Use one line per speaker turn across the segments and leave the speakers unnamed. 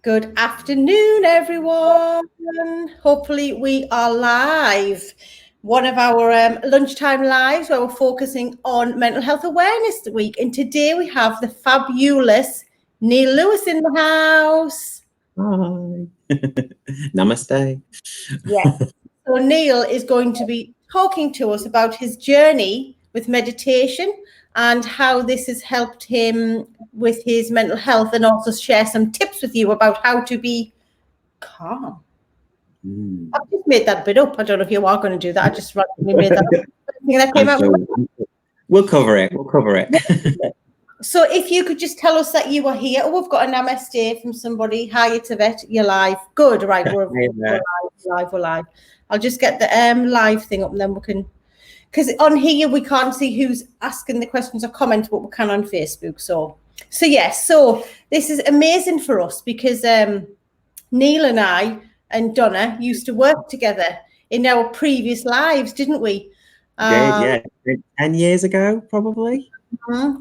Good afternoon, everyone. Hopefully we are live. One of our lunchtime lives where we're focusing on mental health awareness week. And today we have the fabulous Neil Lewis in the house.
Hi. Namaste.
Yes. So Neil is going to be talking to us about his journey with meditation and how this has helped him with his mental health, and also share some tips with you about how to be calm. I've just made that bit up. I don't know if you are going to do that. I just randomly made that up. That came out.
We'll cover it. We'll cover it.
So if you could just tell us that you are here. Oh, we've got a namaste from somebody. Hi, it's Yvette. You're live. Good. Right. We're live. I'll just get the live thing up, and then we can, because on here we can't see who's asking the questions or comments, but we can on Facebook. So yes. So this is amazing for us because Neil and I and Donna used to work together in our previous lives, didn't we?
Yeah. 10 years ago, probably.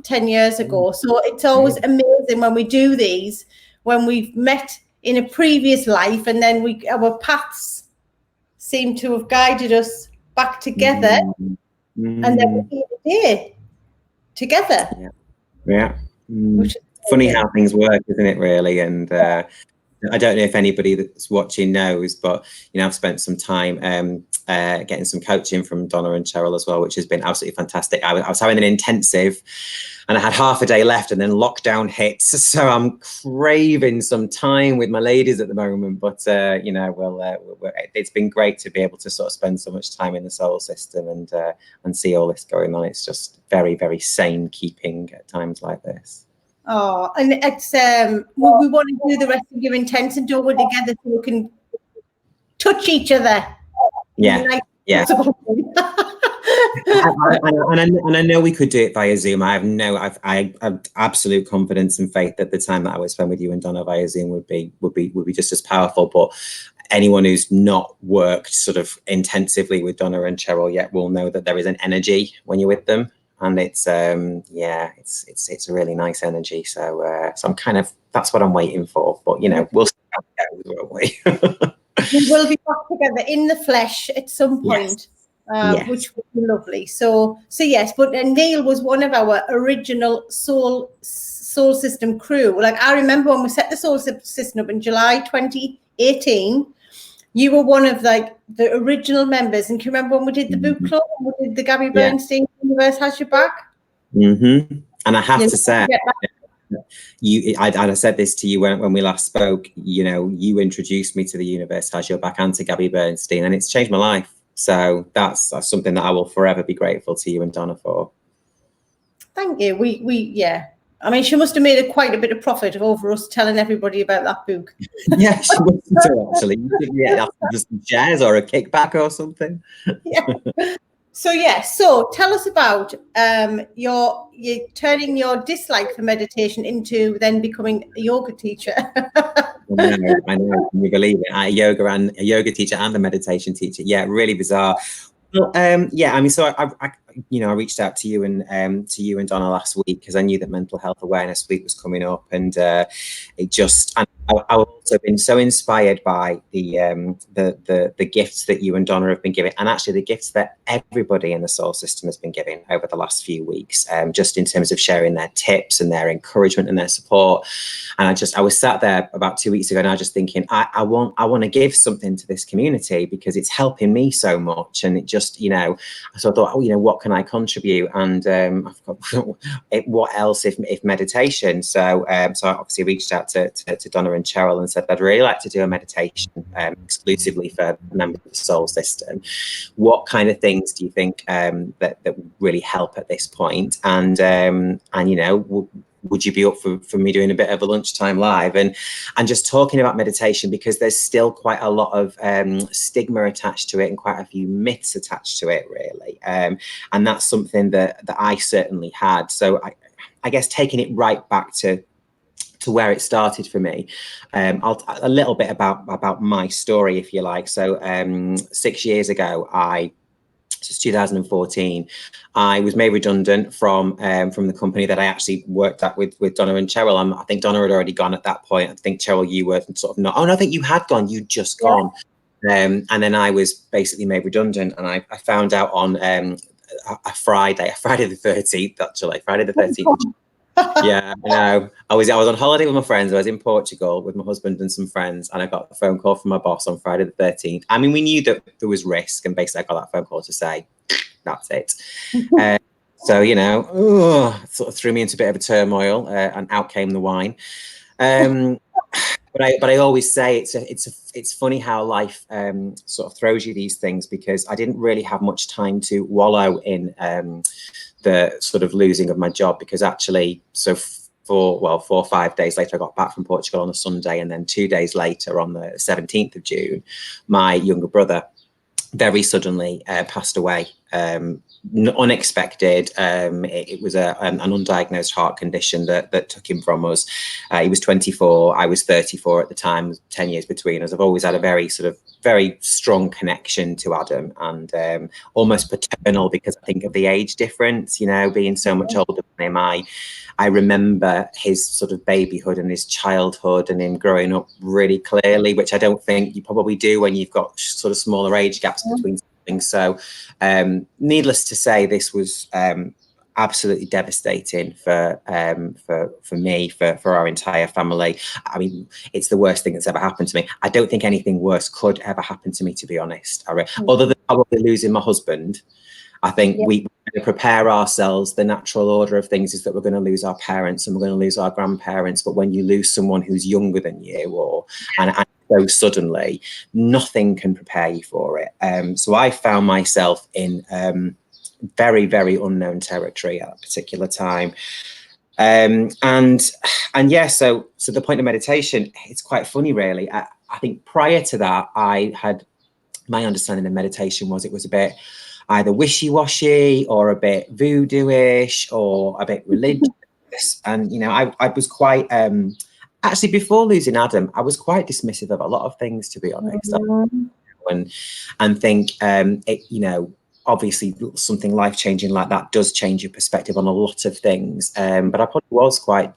10 years ago. So it's always amazing when we do these, when we've met in a previous life, and then our paths seem to have guided us back together, and then we're here today together.
Yeah. Which is funny how things work, isn't it, really? And I don't know if anybody that's watching knows, but I've spent some time getting some coaching from Donna and Cheryl as well, which has been absolutely fantastic. I was having an intensive, and I had half a day left, and then lockdown hit. So I'm craving some time with my ladies at the moment. But it's been great to be able to sort of spend so much time in the solar system and see all this going on. It's just very, very sane keeping at times like this.
Oh, and it's we want to do the rest of your intents and do it together so we can touch each other.
Yeah. And I know we could do it via Zoom. I have absolute confidence and faith that the time that I would spend with you and Donna via Zoom would be just as powerful. But anyone who's not worked sort of intensively with Donna and Cheryl yet will know that there is an energy when you're with them. And it's it's a really nice energy. So I'm kind of, that's what I'm waiting for. But we'll see how it goes, won't we?
We will be back together in the flesh at some point, which would be lovely. So yes, but Neil was one of our original soul system crew. Like, I remember when we set the soul system up in July 2018. You were one of the original members, and can you remember when we did the book club and we did the Gabby Bernstein Universe Has Your Back?
And I have to say, I said this to you when we last spoke. You introduced me to the Universe Has Your Back and to Gabby Bernstein, and it's changed my life. So that's something that I will forever be grateful to you and Donna for.
Thank you. I mean, she must have made quite a bit of profit over us telling everybody about that book.
Yeah, she must have actually. Yeah, just some shares or a kickback or something.
Yeah. So tell us about your turning your dislike for meditation into then becoming a yoga teacher.
I know. Can you believe it? A yoga teacher and a meditation teacher. Yeah, really bizarre. Well, I mean, so I reached out to you and Donna last week because I knew that Mental Health Awareness Week was coming up, and I've also been so inspired by the gifts that you and Donna have been giving, and actually the gifts that everybody in the soul system has been giving over the last few weeks, just in terms of sharing their tips and their encouragement and their support. And I was sat there about 2 weeks ago, and I was just thinking, I want to give something to this community because it's helping me so much. And it just, so I thought, what can I contribute? And what else if meditation? So I obviously reached out to Donna and Cheryl and said, I'd really like to do a meditation exclusively for members of the soul system. What kind of things do you think that would really help at this point? And would you be up for me doing a bit of a lunchtime live and just talking about meditation, because there's still quite a lot of stigma attached to it and quite a few myths attached to it, really. And that's something that I certainly had. So I guess taking it right back to where it started for me, a little bit about my story, if you like. So 6 years ago, I so it's 2014, I was made redundant from the company that I actually worked at with Donna and Cheryl. I think Donna had already gone at that point. I think, Cheryl, you were sort of not. Oh no, I think you had gone. You'd just gone. And then I was basically made redundant, and I found out on a Friday the 13th, actually, Friday the 13th. Yeah, I know. I was on holiday with my friends. I was in Portugal with my husband and some friends, and I got a phone call from my boss on Friday the 13th. I mean, we knew that there was risk, and basically I got that phone call to say, that's it. So, you know, sort of threw me into a bit of a turmoil, and out came the wine. But I always say it's funny how life sort of throws you these things, because I didn't really have much time to wallow in the sort of losing of my job, because actually, so 4 or 5 days later, I got back from Portugal on a Sunday, and then 2 days later, on the 17th of June, my younger brother very suddenly passed away. Unexpected. It was an undiagnosed heart condition that took him from us. He was 24. I was 34 at the time. 10 years between us. I've always had a very strong connection to Adam, and almost paternal, because I think of the age difference. You know, being so much older than him, I remember his sort of babyhood and his childhood and him growing up really clearly, which I don't think you probably do when you've got sort of smaller age gaps between things. So needless to say, this was absolutely devastating for me, for our entire family. I mean, it's the worst thing that's ever happened to me. I don't think anything worse could ever happen to me, to be honest. Other than probably losing my husband, I think we prepare ourselves. The natural order of things is that we're going to lose our parents and we're going to lose our grandparents. But when you lose someone who's younger than you, and so suddenly, nothing can prepare you for it. So I found myself in very, very unknown territory at a particular time. And yeah, so the point of meditation, it's quite funny, really. I think prior to that, my understanding of meditation was it was a bit either wishy-washy or a bit voodoo-ish or a bit religious. And, you know, I was quite, actually before losing Adam, I was quite dismissive of a lot of things, to be honest. And think, you know, obviously something life-changing like that does change your perspective on a lot of things. But I probably was quite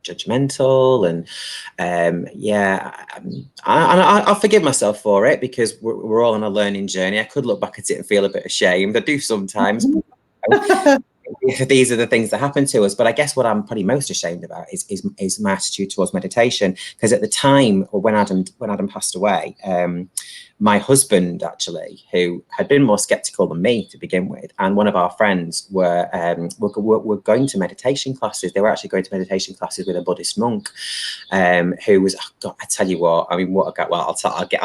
judgmental, and yeah, I'll forgive myself for it, because we're all on a learning journey. I could look back at it and feel a bit ashamed. I do sometimes. These are the things that happen to us. But I guess what I'm probably most ashamed about is my attitude towards meditation, because at the time when Adam passed away, my husband, actually, who had been more skeptical than me to begin with, and one of our friends were going to meditation classes. They were actually going to meditation classes with a Buddhist monk, who was, oh God, I tell you what, I mean, I'll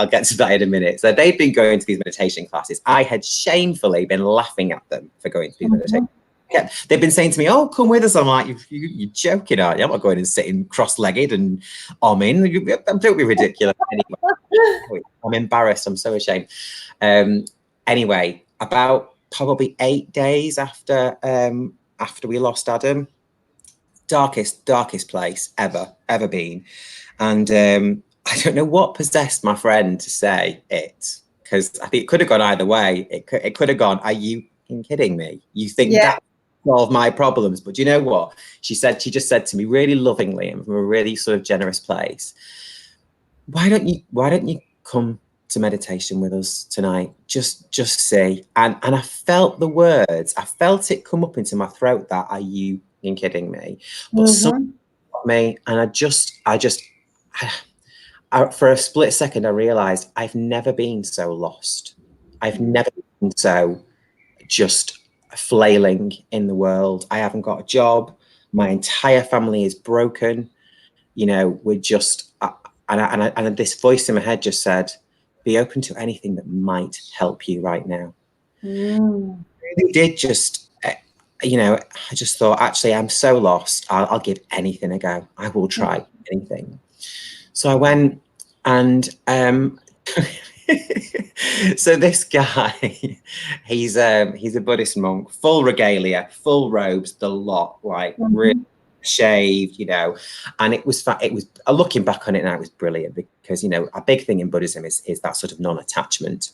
get to that in a minute. So they'd been going to these meditation classes. I had shamefully been laughing at them for going to these meditation. Yeah, they've been saying to me, "Oh, come with us." I'm like, "You're joking, aren't you? I'm not going and sitting cross-legged and don't be ridiculous." Anyway, I'm embarrassed. I'm so ashamed. Anyway, about probably 8 days after we lost Adam, darkest place ever been, and I don't know what possessed my friend to say it, because I think it could have gone either way. It could have gone, "Are you kidding me? You think that solve my problems?" But you know what she said? She just said to me really lovingly and from a really sort of generous place, why don't you come to meditation with us tonight? Just see. And I felt the words, I felt it come up into my throat, that, "Are you kidding me?" But something got me, and I for a split second I realized I've never been so lost. I've never been so just flailing in the world. I haven't got a job. My entire family is broken. You know, we're just, and this voice in my head just said, "Be open to anything that might help you right now." It really did just, you know, I just thought, actually, I'm so lost. I'll give anything a go. I will try anything. So I went, and so this guy, he's a Buddhist monk, full regalia, full robes, the lot, like really shaved, you know. And it was looking back on it now, it was brilliant, because, you know, a big thing in Buddhism is that sort of non-attachment.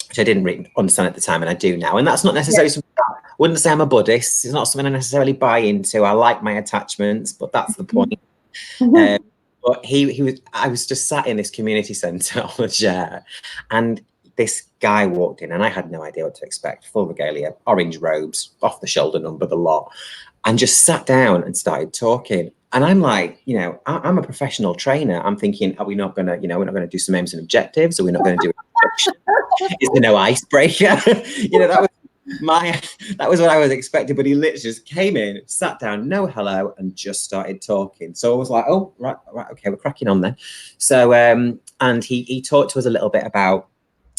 which I didn't really understand at the time, and I do now. And that's not necessarily something I wouldn't say I'm a Buddhist. It's not something I necessarily buy into. I like my attachments, but that's the point. But I was just sat in this community centre on a chair, and this guy walked in, and I had no idea what to expect. Full regalia, orange robes, off the shoulder number, the lot, and just sat down and started talking. And I'm like, you know, I'm a professional trainer. I'm thinking, are we not going to, you know, we're not going to do some aims and objectives? Are we not going to do is there no icebreaker? You know, that was what I was expecting. But he literally just came in, sat down, no hello, and just started talking. So I was like, oh, right, okay, we're cracking on then. So and he talked to us a little bit about,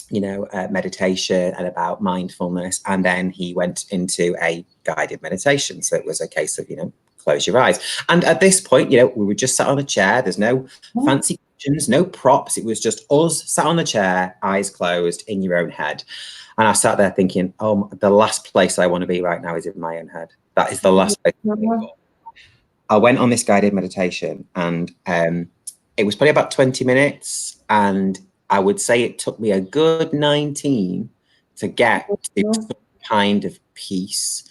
you know, meditation and about mindfulness, and then he went into a guided meditation. So it was a case of, you know, close your eyes. And at this point, you know, we were just sat on a chair. There's no fancy cushions, no props. It was just us sat on the chair, eyes closed, in your own head. And I sat there thinking, oh, the last place I want to be right now is in my own head. That is the last place I want to go. I went on this guided meditation, and it was probably about 20 minutes, and I would say it took me a good 19 to get to some kind of peace.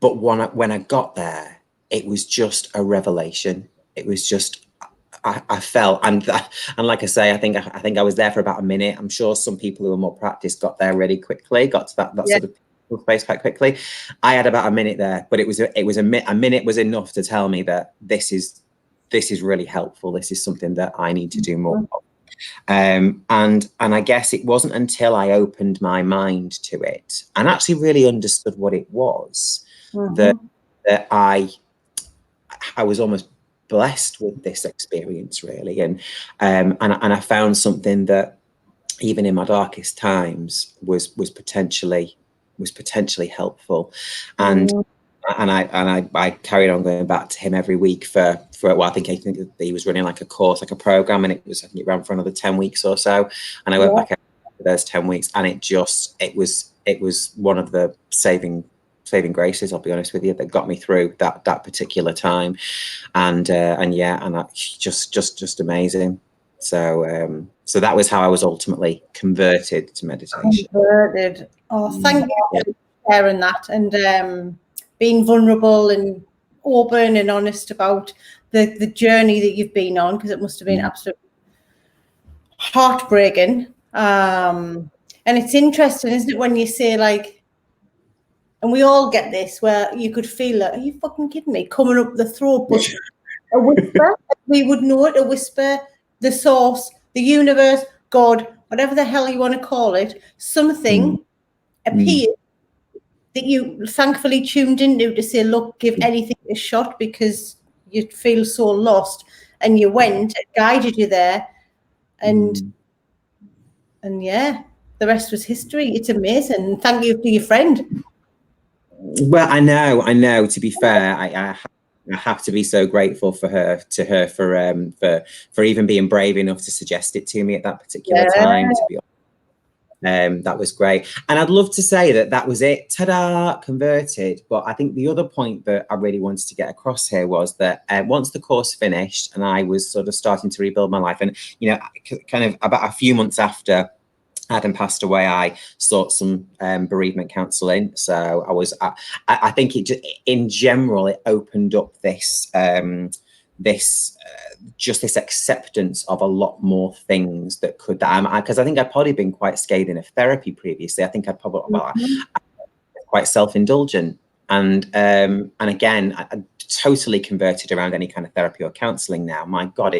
But when I got there, it was just a revelation. It was just, I felt, and like I say, I think I was there for about a minute. I'm sure some people who are more practiced got there really quickly, got to that sort of space quite quickly. I had about a minute there, but a minute was enough to tell me that this is really helpful. This is something that I need to do more of. And I guess it wasn't until I opened my mind to it and actually really understood what it was that I was almost blessed with this experience, really. And I found something that even in my darkest times was potentially helpful. And I carried on going back to him every week for well, I think he was running like a course, like a program, and I think it ran for another 10 weeks or so. And I went back after those 10 weeks, and it was one of the saving graces, I'll be honest with you, that got me through that particular time. And just amazing. So that was how I was ultimately converted to meditation.
Converted. Oh, thank you for sharing that, and being vulnerable and open and honest about the journey that you've been on, because it must have been absolutely heartbreaking. And it's interesting, isn't it, when you say, like, and we all get this, where you could feel it, are you fucking kidding me, coming up the throat, but a whisper, we would know it, a whisper, the source, the universe, God, whatever the hell you want to call it, something appeared that you thankfully tuned into to say, look, give anything a shot, because you feel so lost, and you went, it guided you there, and yeah, the rest was history. It's amazing. Thank you to your friend.
Well, I know. To be fair, I have to be so grateful for her for even being brave enough to suggest it to me at that particular time. To be honest. That was great. And I'd love to say that was it. Ta-da, converted. But I think the other point that I really wanted to get across here was that once the course finished and I was sort of starting to rebuild my life, and, you know, kind of about a few months after Adam passed away, I sought some bereavement counselling. So I think it just, in general, it opened up this this acceptance of a lot more things because I think I'd probably been quite scathing of therapy previously. I think I'd probably quite self-indulgent, and again, I totally converted around any kind of therapy or counselling now. My God,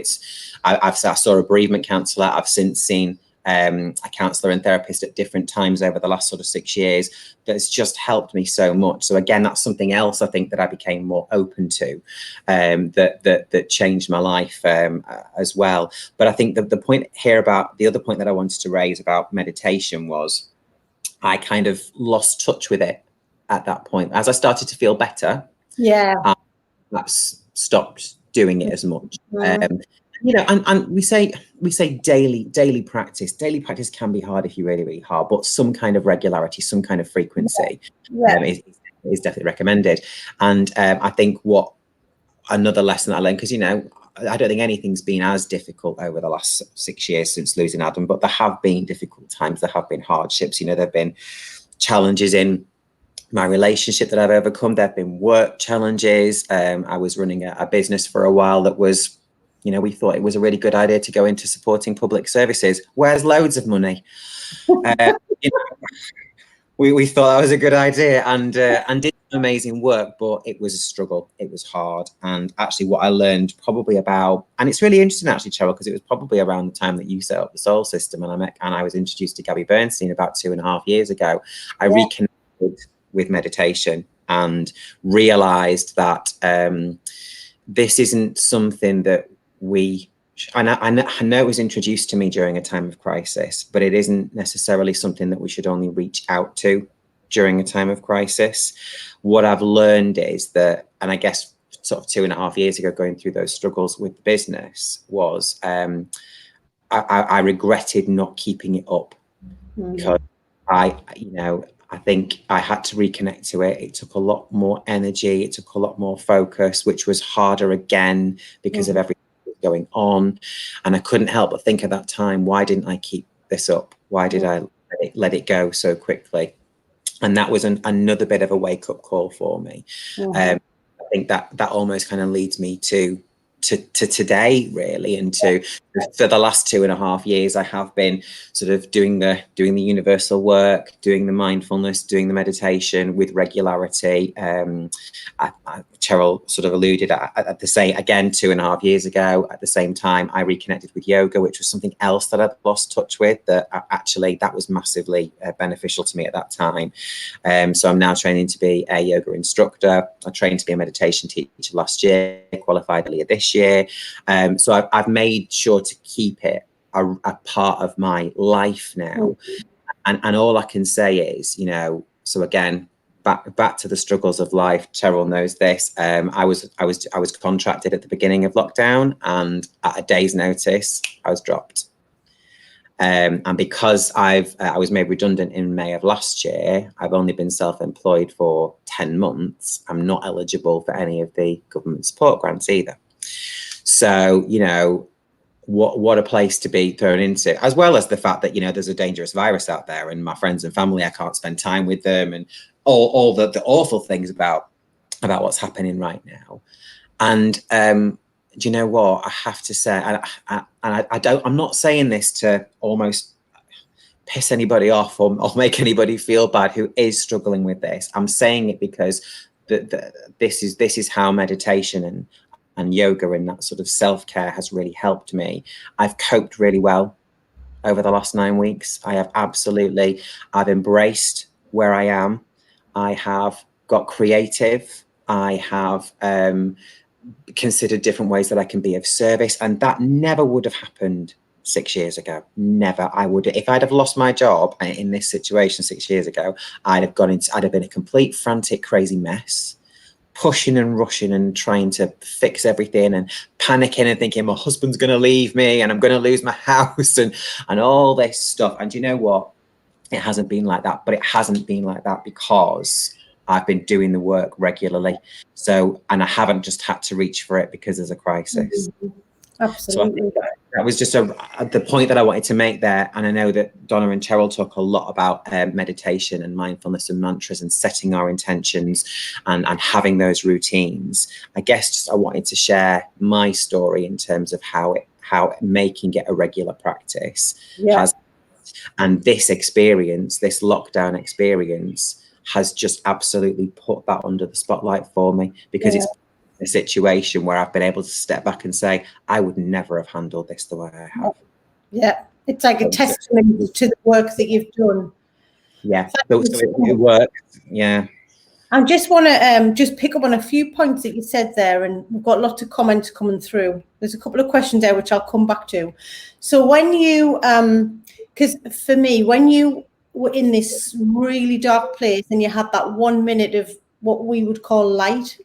I saw a bereavement counsellor. I've since seen a counsellor and therapist at different times over the last sort of 6 years. That's just helped me so much. So again, that's something else I think that I became more open to, that changed my life as well. But I think the point here about the other point that I wanted to raise about meditation was I kind of lost touch with it at that point. As I started to feel better, I stopped doing it as much. You know, and we say daily practice. Daily practice can be hard if you really, really hard, but some kind of regularity, some kind of frequency is definitely recommended. And I think what another lesson that I learned, because, you know, I don't think anything's been as difficult over the last 6 years since losing Adam, but there have been difficult times. There have been hardships. You know, there have been challenges in my relationship that I've overcome. There have been work challenges. I was running a business for a while that was, you know, we thought it was a really good idea to go into supporting public services. Where's loads of money? You know, we thought that was a good idea, and did amazing work, but it was a struggle. It was hard. And actually what I learned probably about, and it's really interesting actually, Cheryl, because it was probably around the time that you set up the Soul System, and I was introduced to Gabby Bernstein about 2.5 years ago. I reconnected with meditation and realized that this isn't something that I know it was introduced to me during a time of crisis, but it isn't necessarily something that we should only reach out to during a time of crisis. What I've learned is that, and I guess sort of 2.5 years ago, going through those struggles with the business, was I regretted not keeping it up, because I think I had to reconnect to it. It took a lot more energy. It took a lot more focus, which was harder again because of everything going on. And I couldn't help but think at that time, why didn't I keep this up? Why did I let it go so quickly? And that was another bit of a wake-up call for me. I think that almost kind of leads me to today, really, and for the last 2.5 years, I have been sort of doing the universal work, doing the mindfulness, doing the meditation with regularity. Cheryl sort of alluded at the same, again, 2.5 years ago, at the same time, I reconnected with yoga, which was something else that I'd lost touch with, that actually that was massively beneficial to me at that time. So I'm now training to be a yoga instructor. I trained to be a meditation teacher last year, qualified earlier this year. So I've made sure to keep it a part of my life now. And all I can say is, you know, so again, back to the struggles of life. Cheryl knows this. I was contracted at the beginning of lockdown, and at a day's notice, I was dropped. And because I was made redundant in May of last year, I've only been self-employed for 10 months. I'm not eligible for any of the government support grants either. So, you know, what a place to be thrown into, as well as the fact that, you know, there's a dangerous virus out there, and my friends and family, I can't spend time with them, and all the awful things about what's happening right now. And do you know what I have to say? I'm not saying this to almost piss anybody off or make anybody feel bad who is struggling with this. I'm saying it because this is how meditation and yoga and that sort of self-care has really helped me. I've coped really well over the last 9 weeks. I've embraced where I am. I have got creative. I have considered different ways that I can be of service. And that never would have happened 6 years ago. Never. If I'd have lost my job in this situation 6 years ago, I'd have been a complete frantic, crazy mess, pushing and rushing and trying to fix everything and panicking and thinking my husband's going to leave me and I'm going to lose my house and all this stuff. And you know what? It hasn't been like that, but it hasn't been like that because I've been doing the work regularly. So, and I haven't just had to reach for it because there's a crisis.
Absolutely.
So that was just the point that I wanted to make there. And I know that Donna and Cheryl talk a lot about meditation and mindfulness and mantras and setting our intentions and having those routines. I guess just I wanted to share my story in terms of how making it a regular practice has, and this lockdown experience has just absolutely put that under the spotlight for me, because it's a situation where I've been able to step back and say, I would never have handled this the way I have.
Yeah, it's like a testament to the work that you've done.
Yeah, so it works. Yeah.
I just want to just pick up on a few points that you said there, and we've got lots of comments coming through. There's a couple of questions there which I'll come back to. So when you, because for me, when you were in this really dark place and you had that 1 minute of what we would call light,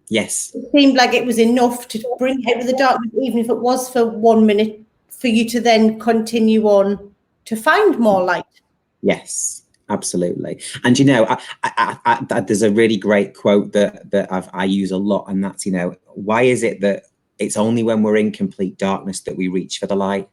yes,
it seemed like it was enough to bring you out of the darkness, even if it was for 1 minute, for you to then continue on to find more light.
Yes, absolutely. And you know, there's a really great quote that I use a lot, and that's, you know, why is it that it's only when we're in complete darkness that we reach for the light.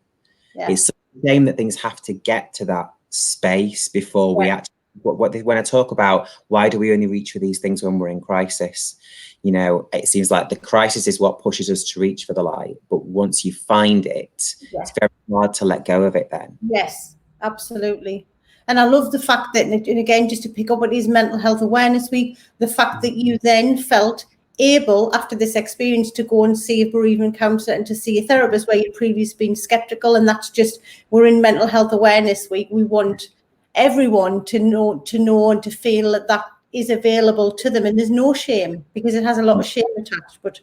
Yeah.
It's a shame that things have to get to that space before we actually, when I talk about why do we only reach for these things when we're in crisis, you know, it seems like the crisis is what pushes us to reach for the light. But once you find it, it's very hard to let go of it then.
Yes, absolutely. And I love the fact that, and again, just to pick up what is Mental Health Awareness Week, the fact that you then felt able, after this experience, to go and see a bereavement counsellor and to see a therapist where you'd previously been skeptical. And that's just, we're in Mental Health Awareness Week. We want everyone to know and to feel that that is available to them. And there's no shame, because it has a lot of shame attached, but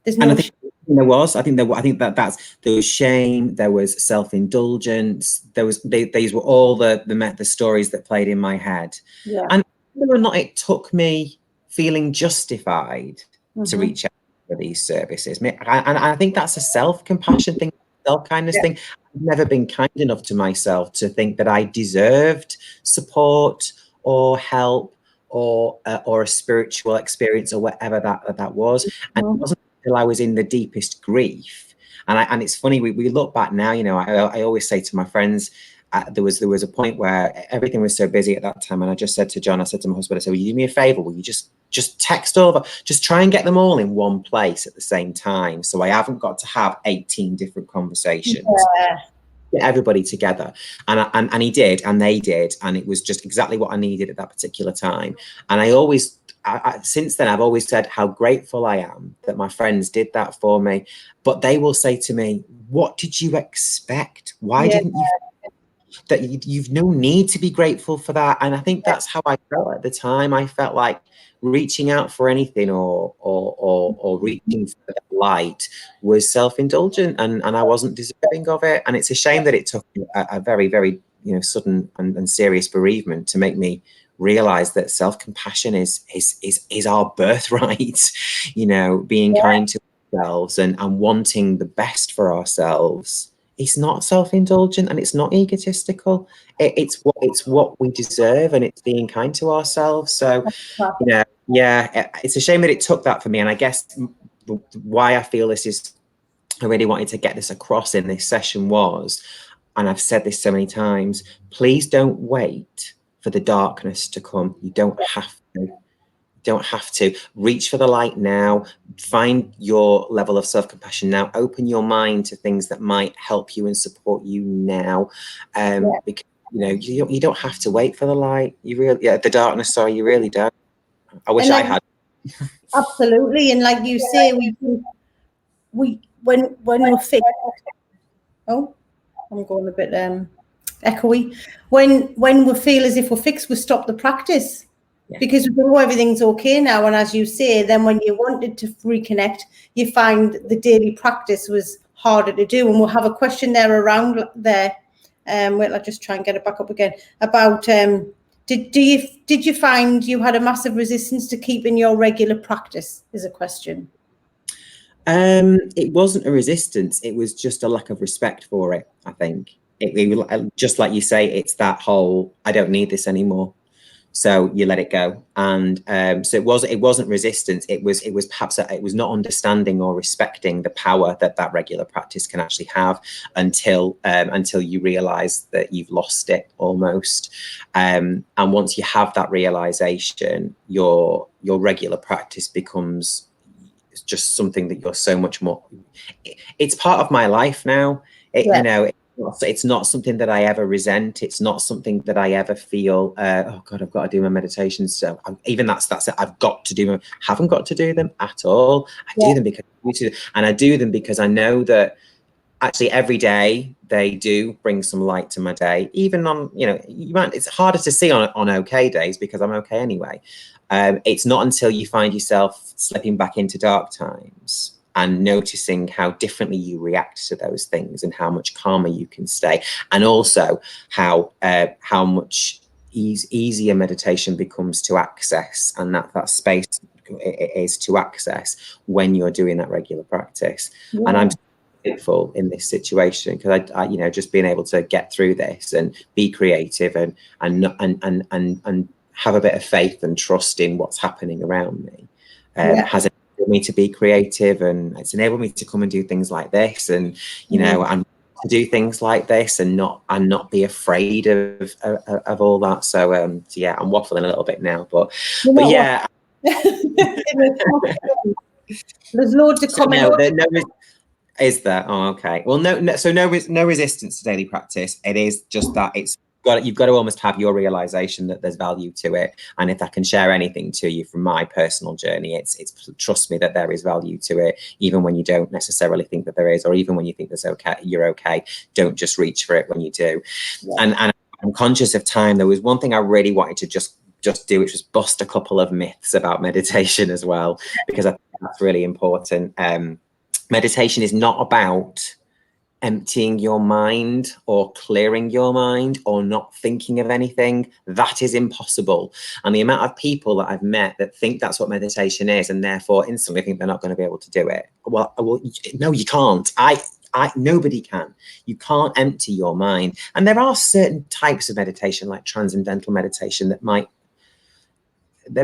there's no shame.
There was, I think there was shame, there was self-indulgence, these were all the stories that played in my head.
Yeah.
And whether or not it took me feeling justified to reach out for these services, and I think that's a self-compassion thing, self-kindness thing. I've never been kind enough to myself to think that I deserved support or help or a spiritual experience or whatever that was. And it wasn't until I was in the deepest grief. And it's funny, we look back now, you know, I always say to my friends, there was a point where everything was so busy at that time, and I just said to John, I said to my husband, I said, will you do me a favor? Will you just text over, just try and get them all in one place at the same time, so I haven't got to have 18 different conversations. Get everybody together. And he did, and they did, and it was just exactly what I needed at that particular time. And since then I've always said how grateful I am that my friends did that for me. But they will say to me, what did you expect? Why didn't you? That you've no need to be grateful for that. And I think that's how I felt at the time. I felt like reaching out for anything or reaching for the light was self-indulgent, and I wasn't deserving of it. And it's a shame that it took a very, very, you know, sudden and serious bereavement to make me realize that self-compassion is our birthright. You know, being kind to ourselves and wanting the best for ourselves. It's not self-indulgent and it's not egotistical. It's what we deserve, and it's being kind to ourselves. So, you know, yeah, it's a shame that it took that for me. And I guess why I feel this is, I really wanted to get this across in this session was, and I've said this so many times, please don't wait for the darkness to come. You don't have to. Don't have to. Reach for the light now. Find your level of self-compassion now. Open your mind to things that might help you and support you now. Because, you know, you don't have to wait for the light. You really, the darkness. Sorry, you really don't. I wish I had.
Absolutely, and like you say, when we're fit. Oh, I'm going a bit echoey. When we feel as if we're fixed, we stop the practice. Because we know everything's okay now, and as you say, then when you wanted to reconnect, you find the daily practice was harder to do. And we'll have a question there around there. Wait, I'll just try and get it back up again. About did you find you had a massive resistance to keeping your regular practice? Is a question.
It wasn't a resistance. It was just a lack of respect for it. I think it just like you say, it's that whole I don't need this anymore. So you let it go, and so it wasn't resistance. It was perhaps it was not understanding or respecting the power that regular practice can actually have until you realise that you've lost it almost. And once you have that realisation, your regular practice becomes just something that you're so much more. It's part of my life now. You know. It's not something that I ever resent. It's not something that I ever feel, oh God, I've got to do my meditations. So even that's it. I've got to do them. Haven't got to do them at all. I do them because I need to, and I do them because I know that actually every day they do bring some light to my day. Even on, you know, it's harder to see on okay days because I'm okay anyway. It's not until you find yourself slipping back into dark times and noticing how differently you react to those things and how much calmer you can stay. And also how much easier meditation becomes to access, and that space is to access when you're doing that regular practice. And I'm grateful in this situation because I you know, just being able to get through this and be creative and have a bit of faith and trust in what's happening around me has enabled me to be creative, and it's enabled me to come and do things like this, and you know, and to do things like this, and not be afraid of all that. So yeah, I'm waffling a little bit now, but yeah.
There's loads of comments.
Is there? Oh, okay. Well, no resistance to daily practice. It is just that you've got to almost have your realization that there's value to it. And if I can share anything to you from my personal journey, it's trust me that there is value to it, even when you don't necessarily think that there is, or even when you think you're okay. Don't just reach for it when you do. Yeah. And I'm conscious of time. There was one thing I really wanted to just do, which was bust a couple of myths about meditation as well, because I think that's really important. Meditation is not about emptying your mind or clearing your mind or not thinking of anything. That is impossible. And the amount of people that I've met that think that's what meditation is, and therefore instantly think they're not going to be able to do it. Well, no, you can't. Nobody can. You can't empty your mind. And there are certain types of meditation, like transcendental meditation, that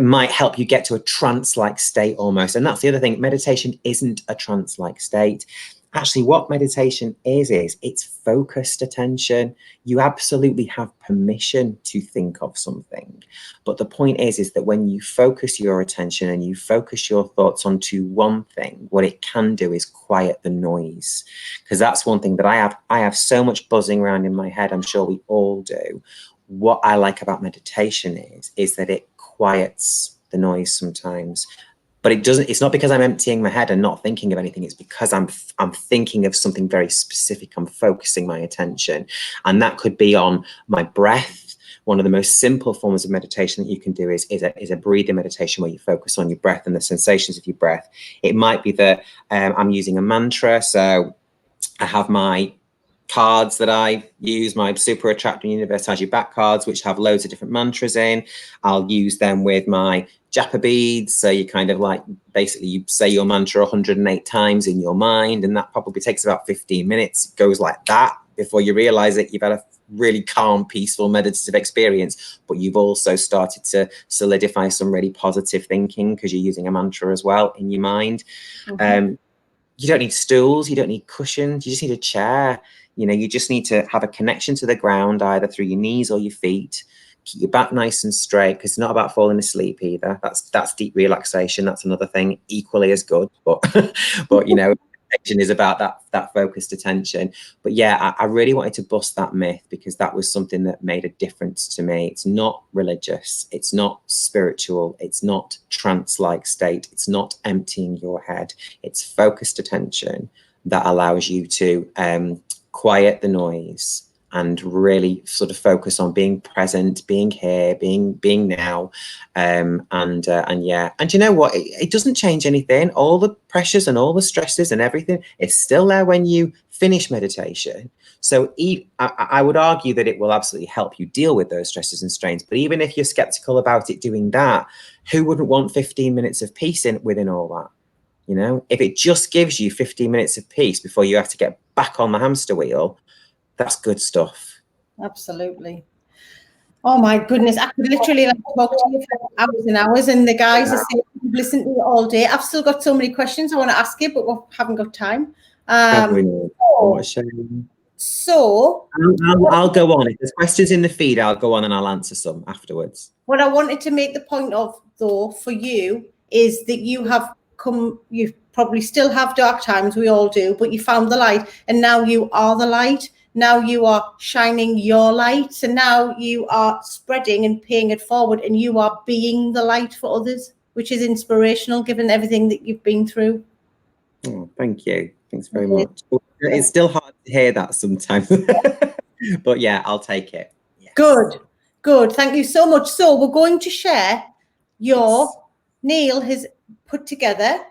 might help you get to a trance-like state almost. And that's the other thing. Meditation isn't a trance-like state. Actually, what meditation is it's focused attention. You absolutely have permission to think of something. But the point is that when you focus your attention and you focus your thoughts onto one thing, what it can do is quiet the noise. Because that's one thing that I have so much buzzing around in my head. I'm sure we all do. What I like about meditation is that it quiets the noise sometimes. But it's not because I'm emptying my head and not thinking of anything. It's because I'm thinking of something very specific. I'm focusing my attention. And that could be on my breath. One of the most simple forms of meditation that you can do is a breathing meditation where you focus on your breath and the sensations of your breath. It might be that I'm using a mantra. So I have my cards that I use, my Super Attracting Universe Has Your Back cards, which have loads of different mantras in. I'll use them with my japa beads. So you kind of like, basically you say your mantra 108 times in your mind, and that probably takes about 15 minutes. It goes like that. Before you realize it, you've had a really calm, peaceful, meditative experience, but you've also started to solidify some really positive thinking because you're using a mantra as well in your mind. Mm-hmm. You don't need stools, you don't need cushions, you just need a chair. You know, you just need to have a connection to the ground, either through your knees or your feet. Keep your back nice and straight, because it's not about falling asleep either. That's deep relaxation. That's another thing equally as good. But but you know, meditation is about that focused attention. But yeah, I really wanted to bust that myth, because that was something that made a difference to me. It's not religious. It's not spiritual. It's not trance-like state. It's not emptying your head. It's focused attention that allows you to quiet the noise and really sort of focus on being present, being here, being now, and yeah. And you know what? It doesn't change anything. All the pressures and all the stresses and everything is still there when you finish meditation. So I would argue that it will absolutely help you deal with those stresses and strains. But even if you're skeptical about it doing that, who wouldn't want 15 minutes of peace within all that? You know, if it just gives you 15 minutes of peace before you have to get back on the hamster wheel, that's good stuff.
Absolutely. Oh my goodness, I could literally talk to you for hours and hours, and the guys are saying, listen to you all day. I've still got so many questions I want to ask you, but we haven't got time.
What a shame.
So
I'll go on. If there's questions in the feed, I'll go on and I'll answer some afterwards.
What I wanted to make the point of, though, for you is that you probably still have dark times, we all do, but you found the light, and now you are the light. Now you are shining your light, and now you are spreading and paying it forward, and you are being the light for others, which is inspirational given everything that you've been through.
Oh, thank you. Thanks very much. It's still hard to hear that sometimes, but yeah, I'll take it. Yes.
Good. Thank you so much. So we're going to share Neil has put together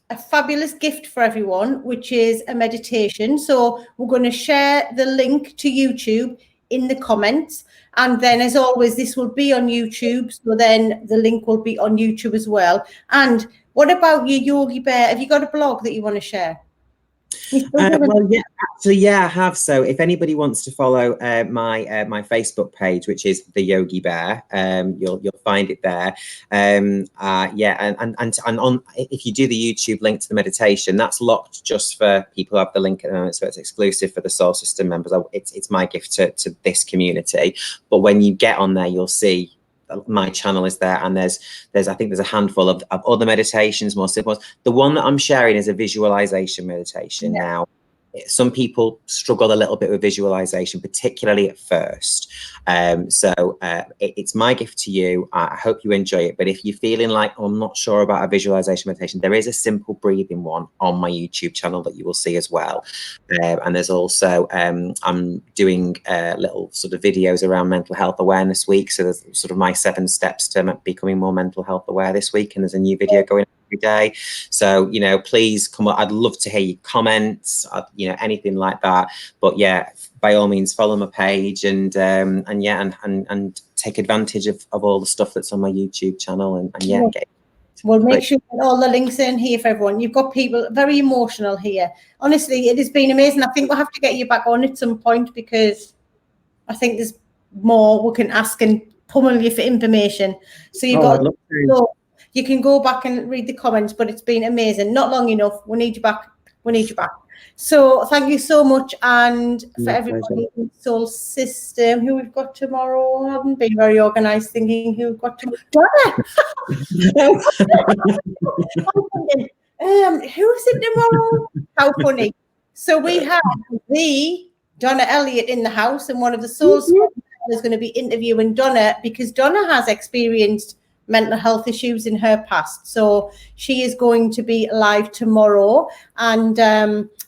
a fabulous gift for everyone, which is a meditation. So we're going to share the link to YouTube in the comments, and then as always, this will be on YouTube, so then the link will be on YouTube as well. And what about you, Yogi Bear? Have you got a blog that you want to share?
Well, yeah, actually, yeah, I have. So if anybody wants to follow my Facebook page, which is the Yogi Bear, you'll find it there. Yeah, and on if you do the YouTube link to the meditation, that's locked just for people who have the link at the moment, so it's exclusive for the Soul System members. It's my gift to this community. But when you get on there, you'll see my channel is there, and there's I think there's a handful of other meditations, more simple. The one that I'm sharing is a visualization meditation. Now, some people struggle a little bit with visualization, particularly at first. So it's my gift to you. I hope you enjoy it. But if you're feeling like, oh, I'm not sure about a visualization meditation, there is a simple breathing one on my YouTube channel that you will see as well. And there's also, I'm doing little sort of videos around Mental Health Awareness Week. So there's sort of my 7 steps to becoming more mental health aware this week. And there's a new video going every day. So, you know, please come up. I'd love to hear your comments, you know, anything like that. But yeah, by all means, follow my page and take advantage of all the stuff that's on my YouTube channel. And yeah,
we'll make sure that all the links are in here for everyone. You've got people very emotional here. Honestly, it has been amazing. I think we'll have to get you back on at some point, because I think there's more we can ask and pummel you for information. So you've got, you can go back and read the comments, but it's been amazing. Not long enough. We need you back. We need you back. So thank you so much. And for everybody in Soul System, who we've got tomorrow, I haven't been very organised thinking who we've got tomorrow. Donna! Who's it tomorrow? How funny. So we have the Donna Elliott in the house, and one of the Soul System is going to be interviewing Donna, because Donna has experienced mental health issues in her past. So she is going to be live tomorrow. And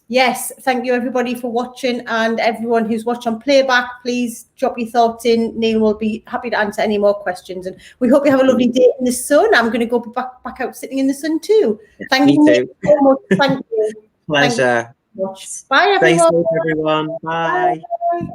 yes, thank you everybody for watching, and everyone who's watched on playback, please drop your thoughts in. Neil will be happy to answer any more questions, and we hope you have a lovely day in the sun. I'm going to go back out sitting in the sun too. Thank you so much. Thank you.
Pleasure.
Thank you so much. Bye everyone.
Stay safe, everyone. Bye.
Bye.